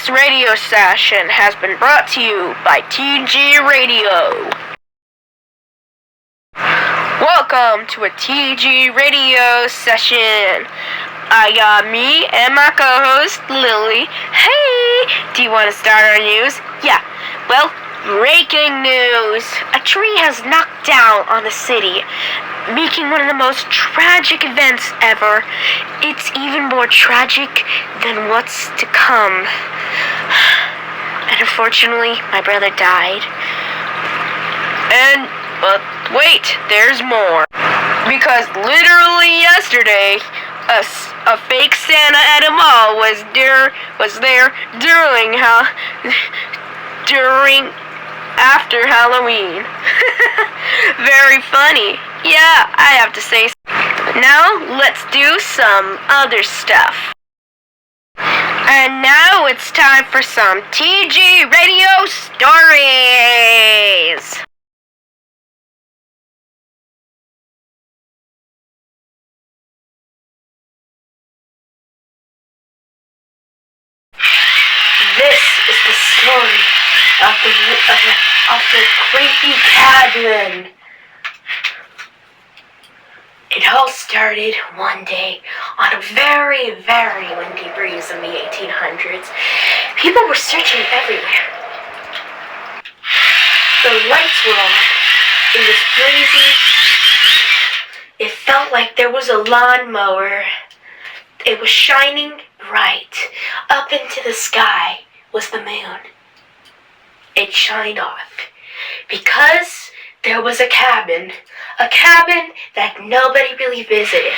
This radio session has been brought to you by TG Radio. Welcome to a TG Radio session. I got me and my co-host, Lily. Hey, do you want to start our news? Yeah, well, breaking news. A tree has knocked down on the city, making one of the most tragic events ever. It's even more tragic than what's to come. And unfortunately, my brother died. But wait, there's more. Because literally yesterday, a fake Santa at a mall was there during after Halloween. Very funny. Yeah, I have to say. Now let's do some other stuff. And now it's time for some TG Radio stories. This is the story of the creepy cabin. It all started one day on a very, very windy breeze in the 1800s. People were searching everywhere. The lights were on. It was breezy. It felt like there was a lawnmower. It was shining bright. Up into the sky was the moon. It shined off because there was a cabin that nobody really visited.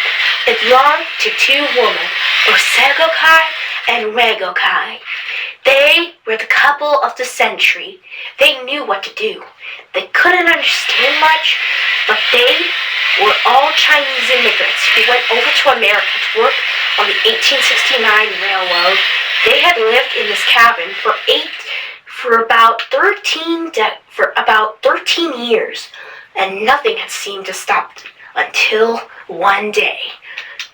It belonged to two women, Osegokai and Regokai. They were the couple of the century. They knew what to do. They couldn't understand much, but they were all Chinese immigrants who went over to America to work on the 1869 railroad. They had lived in this cabin for about 13 years, and nothing had seemed to stop them until one day.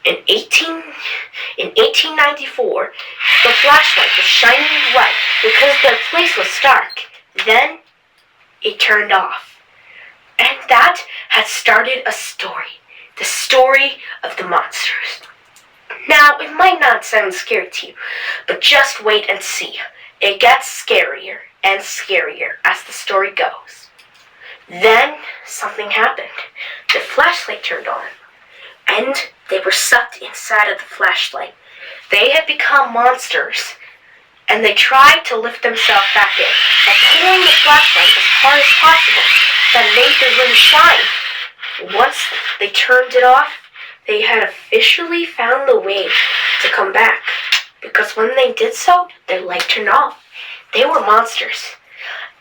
In 1894, the flashlight was shining bright because the place was dark. Then it turned off. And that had started a story. The story of the monsters. Now, it might not sound scary to you, but just wait and see. It gets scarier and scarier as the story goes. Then something happened. The flashlight turned on, and they were sucked inside of the flashlight. They had become monsters, and they tried to lift themselves back in, and pulling the flashlight as hard as possible that made the room shine. Once they turned it off, they had officially found the way to come back, because when they did so, their light turned off. They were monsters.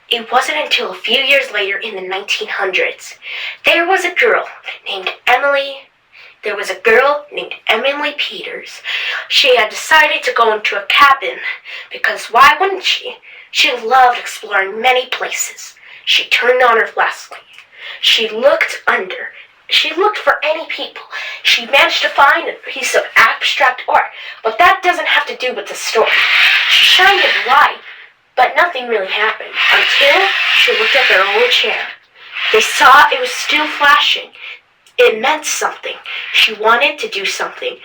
It wasn't until a few years later in the 1900s, there was a girl named Emily Peters. She had decided to go into a cabin because why wouldn't she? She loved exploring many places. She turned on her flashlight. She looked for any people. She managed to find a piece of abstract art, but that doesn't have to do with the story. She shined a light, but nothing really happened until she looked at their old chair. They saw it was still flashing. It meant something. She wanted to do something.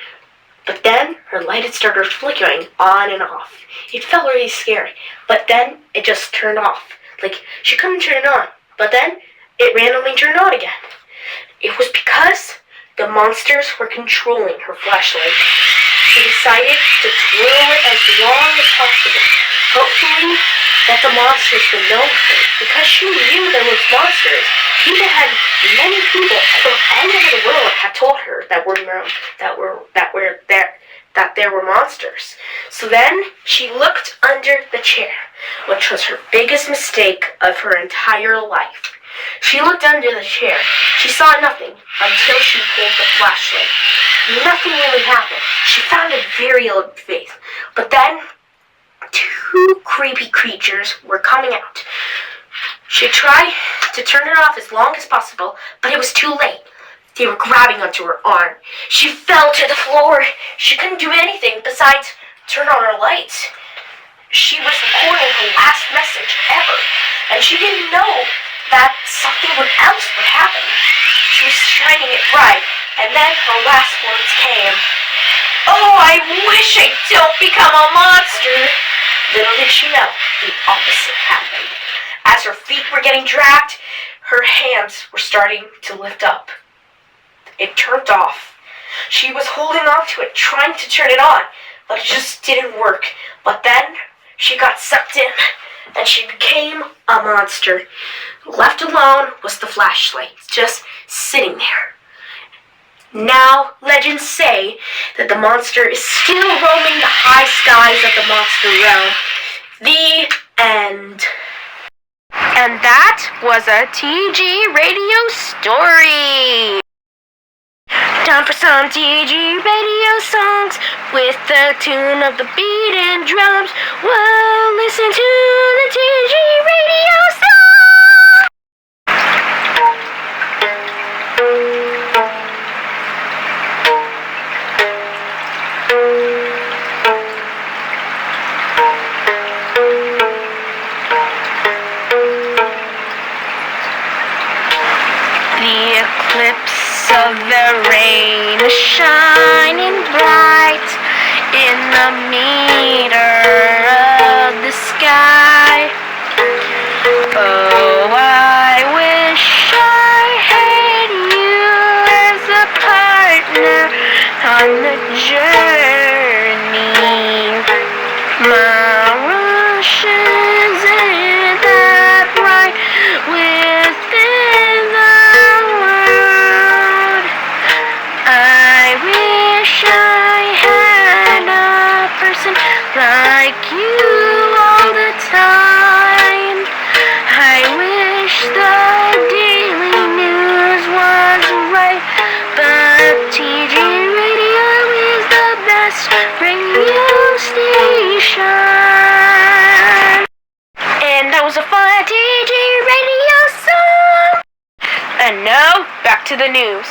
But then her light had started flickering on and off. It felt really scary. But then it just turned off. Like she couldn't turn it on. But then it randomly turned on again. It was because the monsters were controlling her flashlight. She decided to twirl it as long as possible, hopefully that the monsters would know her, because she knew there was monsters. Many people from all over the world had told her that there were monsters. So then she looked under the chair, which was her biggest mistake of her entire life. She looked under the chair. She saw nothing until she pulled the flashlight. Nothing really happened. She found a very old face. But then, two creepy creatures were coming out. She tried to turn it off as long as possible, but it was too late. They were grabbing onto her arm. She fell to the floor. She couldn't do anything besides turn on her lights. she was recording her last message ever, and she didn't know that something else would happen. She was striking it right, and then her last words came. "Oh, I wish I don't become a monster." Little did she know, the opposite happened. As her feet were getting dragged, her hands were starting to lift up. It turned off. She was holding on to it, trying to turn it on, but it just didn't work. But then she got sucked in, and she became a monster. Left alone was the flashlight, just sitting there. Now, legends say that the monster is still roaming the high skies of the monster realm. The end. And that was a TG Radio story. Time for some TG Radio songs with the tune of the beat and drums. Well, listen to the TG Radio song. The eclipse of the rain is shining bright in the meter of the sky. Oh, I wish I had you as a partner on the journey. My rush isn't that bright within the world. I wish I had a person like you all the time. I wish the Daily News was right, but TG Radio is the best radio station. And that was a fun TG Radio song. And now, back to the news.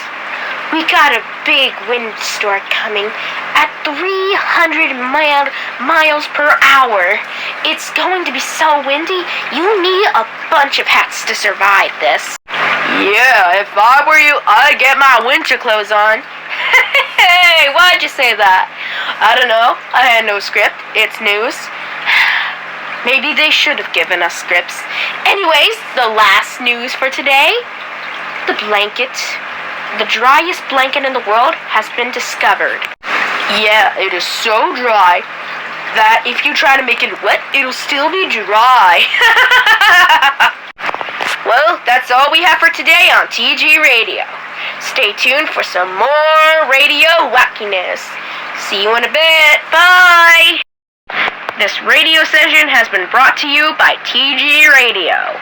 We got a big windstorm coming at 300 miles per hour. It's going to be so windy, you need a bunch of hats to survive this. Yeah, if I were you, I'd get my winter clothes on. Hey, why'd you say that? I don't know. I had no script. It's news. Maybe they should have given us scripts. Anyways, the last news for today. The driest blanket in the world has been discovered. Yeah, it is so dry that if you try to make it wet, it'll still be dry. Well, that's all we have for today on TG Radio. Stay tuned for some more radio wackiness. See you in a bit. Bye! This radio session has been brought to you by TG Radio.